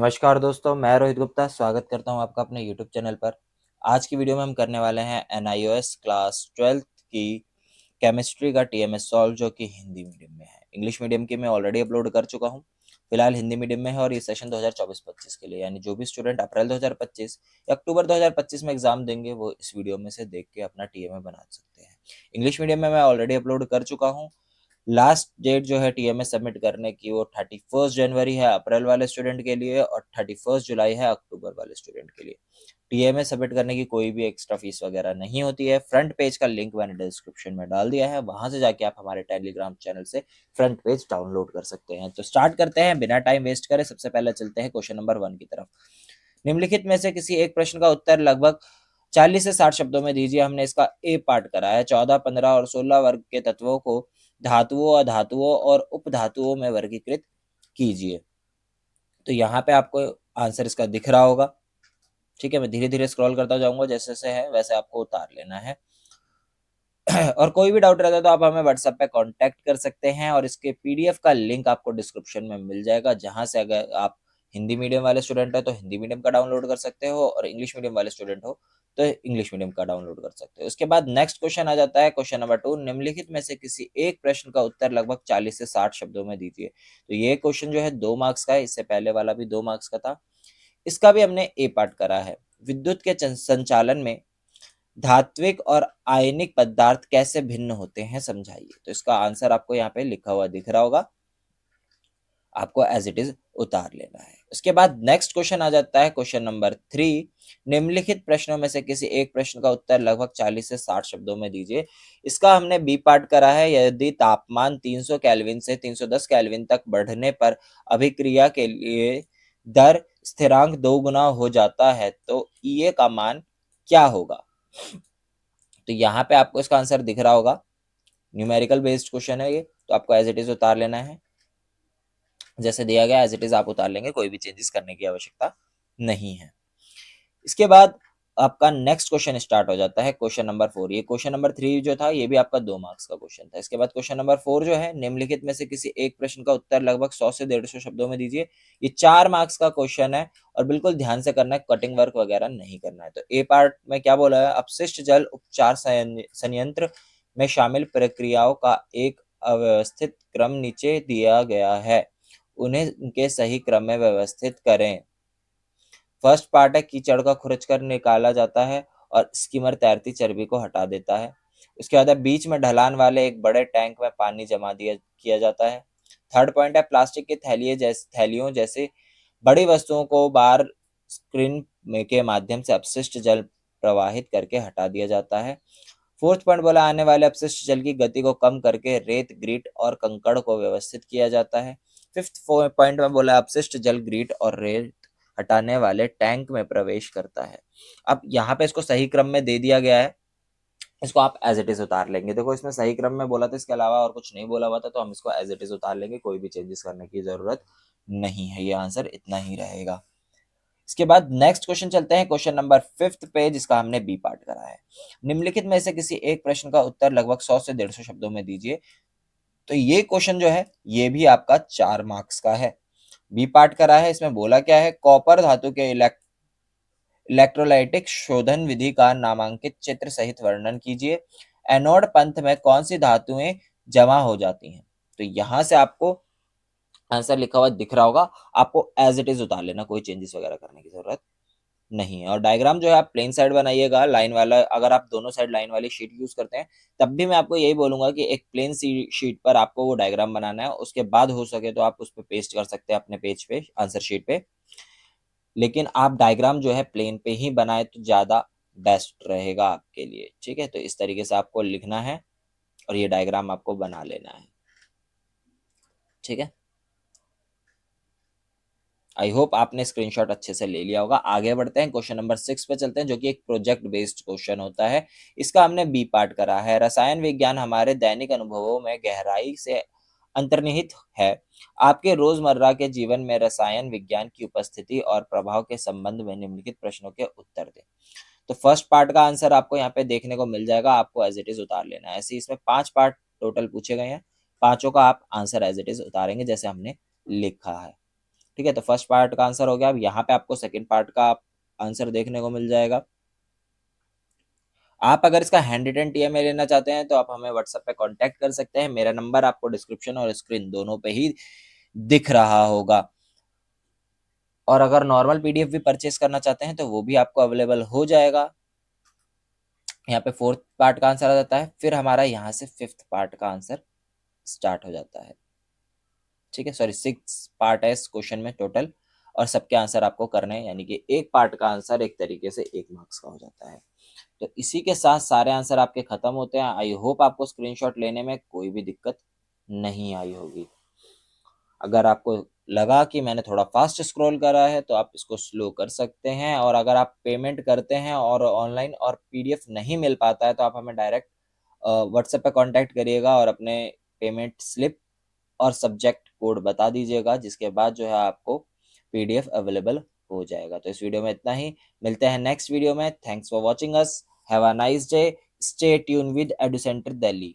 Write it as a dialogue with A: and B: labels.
A: नमस्कार दोस्तों, मैं रोहित गुप्ता स्वागत करता हूं आपका अपने YouTube चैनल पर। आज की वीडियो में हम करने वाले हैं NIOS क्लास 12th की केमिस्ट्री का TMS सॉल्व, जो कि हिंदी मीडियम में है। इंग्लिश मीडियम की मैं ऑलरेडी अपलोड कर चुका हूं। फिलहाल हिंदी मीडियम में है और ये सेशन 2024-25 के लिए, यानी जो भी स्टूडेंट अप्रैल 2025 या अक्टूबर 2025 में एग्जाम देंगे वो इस वीडियो में से देख के अपना TMA बना सकते हैं। इंग्लिश मीडियम में मैं ऑलरेडी अपलोड कर चुका हूँ। लास्ट डेट जो है TMS सबमिट करने की वो 31 जनवरी है अप्रैल वाले स्टूडेंट के लिए और 31 जुलाई है अक्टूबर वाले स्टूडेंट के लिए। TMS सबमिट करने की कोई भी एक्स्ट्रा फीस वगैरह नहीं होती है। फ्रंट पेज का लिंक मैंने डिस्क्रिप्शन में डाल दिया है, वहां से जाके आप हमारे टेलीग्राम चैनल से फ्रंट पेज डाउनलोड कर सकते हैं। तो स्टार्ट करते हैं बिना टाइम वेस्ट करे। सबसे पहले चलते हैं क्वेश्चन नंबर 1 की तरफ। निम्नलिखित में से किसी एक प्रश्न का उत्तर लगभग 40 से 60 शब्दों में दीजिए। हमने इसका ए पार्ट करा है। 14, 15 और 16 वर्ग के तत्वों को धातुओं, अधातुओं और उपधातुओं में वर्गीकृत कीजिए। तो यहाँ पे आपको आंसर इसका दिख रहा होगा। ठीक है, मैं धीरे धीरे स्क्रॉल करता जाऊंगा, जैसे जैसे है वैसे आपको उतार लेना है। और कोई भी डाउट रहता है तो आप हमें व्हाट्सएप पे कांटेक्ट कर सकते हैं और इसके PDF का लिंक आपको डिस्क्रिप्शन में मिल जाएगा, जहां से अगर आप हिंदी मीडियम वाले स्टूडेंट है तो हिंदी मीडियम का डाउनलोड कर सकते हो और इंग्लिश मीडियम वाले स्टूडेंट हो तो इंग्लिश मीडियम का डाउनलोड कर सकते हो। उसके बाद नेक्स्ट क्वेश्चन आ जाता है, क्वेश्चन नंबर 2। निम्नलिखित में से किसी एक प्रश्न का उत्तर लगभग 40 से 60 शब्दों में दीजिए। तो ये क्वेश्चन जो है 2 मार्क्स का है। इससे पहले वाला भी 2 मार्क्स का था। इसका भी हमने ए पार्ट करा है। विद्युत के संचालन में धात्विक और आयनिक पदार्थ कैसे भिन्न होते हैं, समझाइए। तो इसका आंसर आपको यहाँ पे लिखा हुआ दिख रहा होगा, आपको एज इट इज उतार लेना है। उसके बाद नेक्स्ट क्वेश्चन आ जाता है, क्वेश्चन नंबर 3। निम्नलिखित प्रश्नों में से किसी एक प्रश्न का उत्तर लगभग 40 से 60 शब्दों में दीजिए। इसका हमने बी पार्ट करा है। यदि तापमान 300 केल्विन से 310 केल्विन तक बढ़ने पर अभिक्रिया के लिए दर स्थिरांक 2 गुना हो जाता है तो EA का मान क्या होगा। तो यहाँ पे आपको इसका आंसर दिख रहा होगा। न्यूमेरिकल बेस्ड क्वेश्चन है ये, तो आपको एज इट इज उतार लेना है। जैसे दिया गया एज इट इज आप उतार लेंगे, कोई भी चेंजेस करने की आवश्यकता नहीं है। इसके बाद आपका नेक्स्ट क्वेश्चन स्टार्ट हो जाता है, क्वेश्चन नंबर 4। ये क्वेश्चन नंबर 3 जो था ये भी आपका 2 मार्क्स का क्वेश्चन था। इसके बाद क्वेश्चन नंबर 4 जो है, निम्नलिखित में से किसी एक प्रश्न का उत्तर लगभग 100 से 150 शब्दों में दीजिए। ये 4 मार्क्स का क्वेश्चन है और बिल्कुल ध्यान से करना है, कटिंग वर्क वगैरह नहीं करना है। तो ए पार्ट में क्या बोला है, अपशिष्ट जल उपचार संयंत्र में शामिल प्रक्रियाओं का एक अव्यवस्थित क्रम नीचे दिया गया है, उन्हें उनके सही क्रम में व्यवस्थित करें। फर्स्ट पार्ट है, कीचड़ का खुरच कर निकाला जाता है और स्कीमर तैरती चर्बी को हटा देता है। उसके बाद बीच में ढलान वाले एक बड़े टैंक में पानी जमा दिया किया जाता है। थर्ड पॉइंट है, प्लास्टिक के थैलियों जैसे बड़ी वस्तुओं को बार स्क्रीन में के माध्यम से अपशिष्ट जल प्रवाहित करके हटा दिया जाता है। फोर्थ पॉइंट बोला, आने वाले अपशिष्ट जल की गति को कम करके रेत, ग्रीट और कंकड़ को व्यवस्थित किया जाता है। फिफ्थ पॉइंट में बोला, अपशिष्ट जल ग्रीट और रेत हटाने वाले टैंक में प्रवेश करता है। अब यहाँ पे इसको सही क्रम में दे दिया गया है, इसको आप एज इट इज उतार लेंगे। देखो इसमें सही क्रम में बोला था, इसके अलावा और कुछ नहीं बोला हुआ था, तो हम इसको एज इट इज उतार लेंगे, कोई भी चेंजेस करने की जरूरत नहीं है। ये आंसर इतना ही रहेगा। इसके बाद नेक्स्ट क्वेश्चन चलते हैं, क्वेश्चन नंबर 5 पे, जिसका हमने बी पार्ट करा है। निम्नलिखित में से किसी एक प्रश्न का उत्तर लगभग 100 से 150 शब्दों में दीजिए। तो ये क्वेश्चन जो है ये भी आपका 4 मार्क्स का है। बी पार्ट करा है। इसमें बोला क्या है, कॉपर धातु के इलेक्ट्रोलाइटिक शोधन विधि का नामांकित चित्र सहित वर्णन कीजिए। एनोड पंथ में कौन सी धातुएं जमा हो जाती हैं। तो यहां से आपको आंसर लिखा हुआ दिख रहा होगा, आपको एज इट इज उतार लेना, कोई चेंजेस वगैरह करने की जरूरत नहीं है। और डायग्राम जो है आप प्लेन साइड बनाइएगा, लाइन वाला। अगर आप दोनों साइड लाइन वाली शीट यूज करते हैं तब भी मैं आपको यही बोलूंगा कि एक प्लेन शीट पर आपको वो डायग्राम बनाना है। उसके बाद हो सके तो आप उस पर पेस्ट कर सकते हैं अपने पेज पे, आंसर शीट पे। लेकिन आप डायग्राम जो है प्लेन पे ही बनाए तो ज्यादा बेस्ट रहेगा आपके लिए। ठीक है, तो इस तरीके से आपको लिखना है और ये डायग्राम आपको बना लेना है। ठीक है, आई होप आपने स्क्रीनशॉट अच्छे से ले लिया होगा। आगे बढ़ते हैं, क्वेश्चन नंबर 6 पे चलते हैं, जो कि एक प्रोजेक्ट बेस्ड क्वेश्चन होता है। इसका हमने बी पार्ट करा है। रसायन विज्ञान हमारे दैनिक अनुभवों में गहराई से अंतर्निहित है। आपके रोजमर्रा के जीवन में रसायन विज्ञान की उपस्थिति और प्रभाव के संबंध में निम्नलिखित प्रश्नों के उत्तर दें। तो फर्स्ट पार्ट का आंसर आपको यहाँ पे देखने को मिल जाएगा, आपको एज इट इज उतार लेना है। ऐसे इसमें 5 पार्ट टोटल पूछे गए हैं, पांचों का आप आंसर एज इट इज उतारेंगे जैसे हमने लिखा है। ठीक है, तो फर्स्ट पार्ट का आंसर हो गया। अब यहाँ पे आपको सेकंड पार्ट का आंसर देखने को मिल जाएगा। आप अगर इसका हैंड रिटन टीएमए लेना चाहते हैं तो आप हमें व्हाट्सएप पे कांटेक्ट कर सकते हैं। मेरा नंबर आपको डिस्क्रिप्शन और स्क्रीन दोनों पे ही दिख रहा होगा। और अगर नॉर्मल पीडीएफ भी परचेस करना चाहते हैं तो वो भी आपको अवेलेबल हो जाएगा। यहाँ पे फोर्थ पार्ट का आंसर आ जाता है, फिर हमारा यहाँ से फिफ्थ पार्ट का आंसर स्टार्ट हो जाता है। ठीक है, सॉरी 6 पार्ट है इस क्वेश्चन में टोटल, और सबके आंसर आपको करने हैं, यानी कि एक पार्ट का आंसर एक तरीके से 1 मार्क्स का हो जाता है। तो इसी के साथ सारे आंसर आपके खत्म होते हैं। आई होप आपको स्क्रीनशॉट लेने में कोई भी दिक्कत नहीं आई होगी। अगर आपको लगा कि मैंने थोड़ा फास्ट स्क्रॉल करा है तो आप इसको स्लो कर सकते हैं। और अगर आप पेमेंट करते हैं और ऑनलाइन और पीडीएफ नहीं मिल पाता है तो आप हमें डायरेक्ट व्हाट्सएप पे कांटेक्ट करिएगा और अपने पेमेंट स्लिप और सब्जेक्ट कोड बता दीजिएगा, जिसके बाद जो है आपको पीडीएफ अवेलेबल हो जाएगा। तो इस वीडियो में इतना ही, मिलते हैं नेक्स्ट वीडियो में। Thanks for watching us, have a nice day, stay tune with Educenter Delhi.